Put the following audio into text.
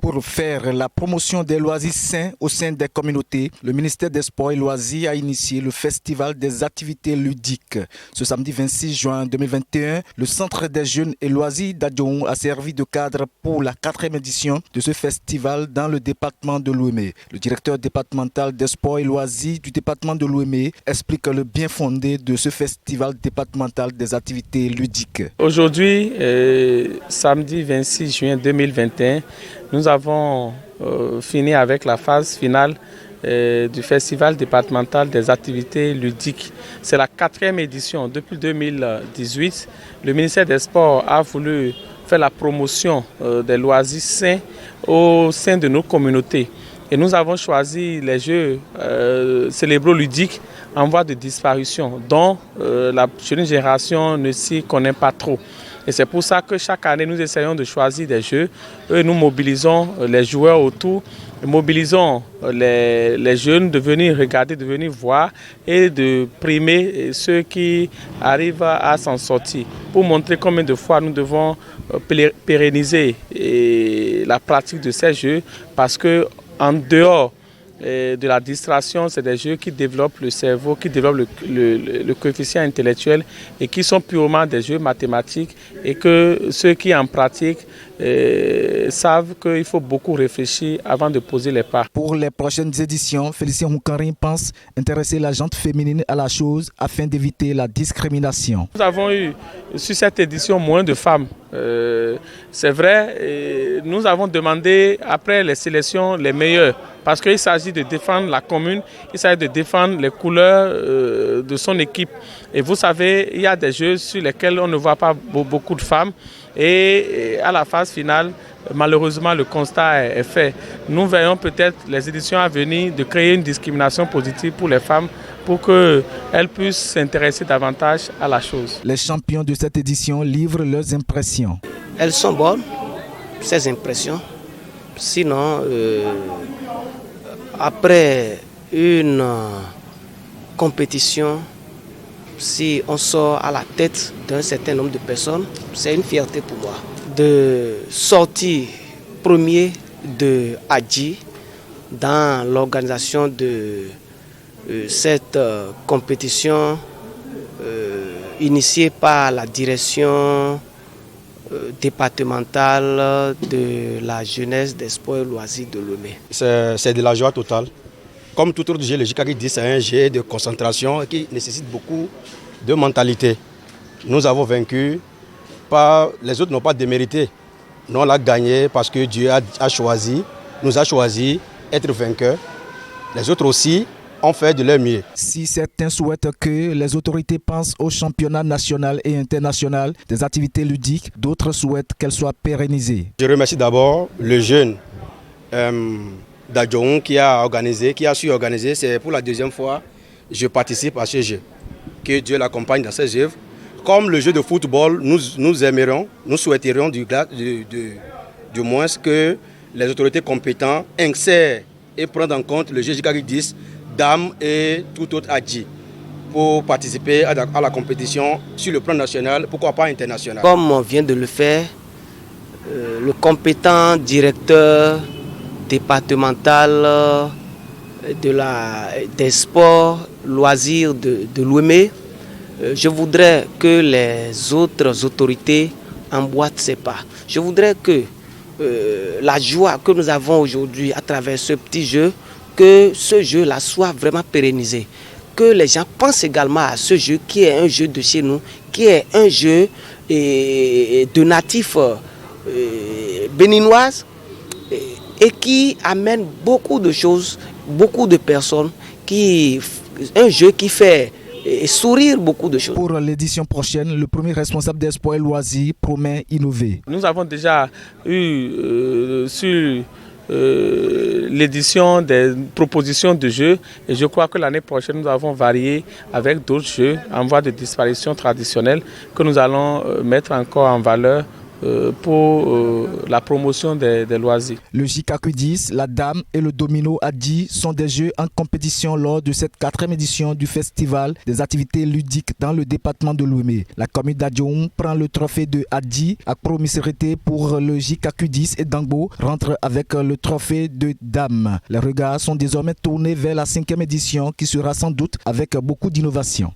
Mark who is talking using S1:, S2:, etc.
S1: Pour faire la promotion des loisirs sains au sein des communautés, le ministère des Sports et Loisirs a initié le Festival des activités ludiques. Ce samedi 26 juin 2021, le Centre des jeunes et loisirs d'Adjoum a servi de cadre pour la 4e édition de ce festival dans le département de l'Ouémé. Le directeur départemental des Sports et Loisirs du département de l'Ouémé explique le bien fondé de ce festival départemental des activités ludiques.
S2: Aujourd'hui, samedi 26 juin 2021, nous avons fini avec la phase finale du Festival départemental des activités ludiques. C'est la 4e édition. Depuis 2018, le ministère des Sports a voulu faire la promotion des loisirs sains au sein de nos communautés. Et nous avons choisi les jeux cérébro-ludiques en voie de disparition, dont la jeune génération ne s'y connaît pas trop. Et c'est pour ça que chaque année, nous essayons de choisir des jeux. Nous mobilisons les joueurs autour, mobilisons les jeunes de venir regarder, de venir voir et de primer ceux qui arrivent à s'en sortir. Pour montrer combien de fois nous devons pérenniser la pratique de ces jeux, parce qu'en dehors de la distraction, c'est des jeux qui développent le cerveau, qui développent le coefficient intellectuel et qui sont purement des jeux mathématiques, et que ceux qui en pratiquent savent qu'il faut beaucoup réfléchir avant de poser les pas.
S1: Pour les prochaines éditions, Félicien Houkarin pense intéresser la gente féminine à la chose afin d'éviter la discrimination.
S2: Nous avons eu sur cette édition moins de femmes. C'est vrai, nous avons demandé après les sélections les meilleures, parce qu'il s'agit de défendre la commune, il s'agit de défendre les couleurs de son équipe. Et vous savez, il y a des jeux sur lesquels on ne voit pas beaucoup de femmes. Et à la phase finale, malheureusement, le constat est fait. Nous verrons peut-être les éditions à venir de créer une discrimination positive pour les femmes, pour qu'elles puissent s'intéresser davantage à la chose.
S1: Les champions de cette édition livrent leurs impressions.
S3: Elles sont bonnes, ces impressions. Sinon, après une compétition, si on sort à la tête d'un certain nombre de personnes, c'est une fierté pour moi. De sortir premier de Adji dans l'organisation de cette compétition initiée par la direction départementale de la jeunesse, des sports et loisirs de l'Ouémé.
S4: C'est de la joie totale. Comme tout autre jeu, le Jikari 10 c'est un jeu de concentration qui nécessite beaucoup de mentalité. Nous avons vaincu, les autres n'ont pas démérité. Nous on l'a gagné parce que Dieu nous a choisi être vainqueurs. Les autres aussi ont fait de leur mieux.
S1: Si certains souhaitent que les autorités pensent au championnat national et international des activités ludiques, d'autres souhaitent qu'elles soient pérennisées.
S4: Je remercie d'abord le jeune d'Adjoum qui a su organiser. C'est pour la 2e fois que je participe à ce jeu. Que Dieu l'accompagne dans ses œuvres. Comme le jeu de football, nous souhaiterions du moins que les autorités compétentes insèrent et prennent en compte le jeu Jikari 10, dames et tout autre Adji pour participer à la compétition sur le plan national, pourquoi pas international.
S3: Comme on vient de le faire, le compétent directeur départemental des sports, loisirs de l'Ouémé, je voudrais que les autres autorités emboîtent ces pas. Je voudrais que la joie que nous avons aujourd'hui à travers ce petit jeu, que ce jeu-là soit vraiment pérennisé. Que les gens pensent également à ce jeu qui est un jeu de chez nous, qui est un jeu de natifs béninoises et qui amène beaucoup de choses, beaucoup de personnes, un jeu qui fait sourire beaucoup de choses.
S1: Pour l'édition prochaine, le premier responsable des sports et loisirs promet innover.
S2: Nous avons déjà eu sur l'édition des propositions de jeux, et je crois que l'année prochaine nous avons varié avec d'autres jeux en voie de disparition traditionnelle que nous allons mettre encore en valeur pour la promotion des loisirs.
S1: Le JICAQ10, la dame et le domino Adi sont des jeux en compétition lors de cette 4e édition du Festival des activités ludiques dans le département de Lomé. La commune d'Adjoum prend le trophée de Adi à Promisérité pour le JICAQ10 et Dangbo rentre avec le trophée de dame. Les regards sont désormais tournés vers la 5e édition qui sera sans doute avec beaucoup d'innovation.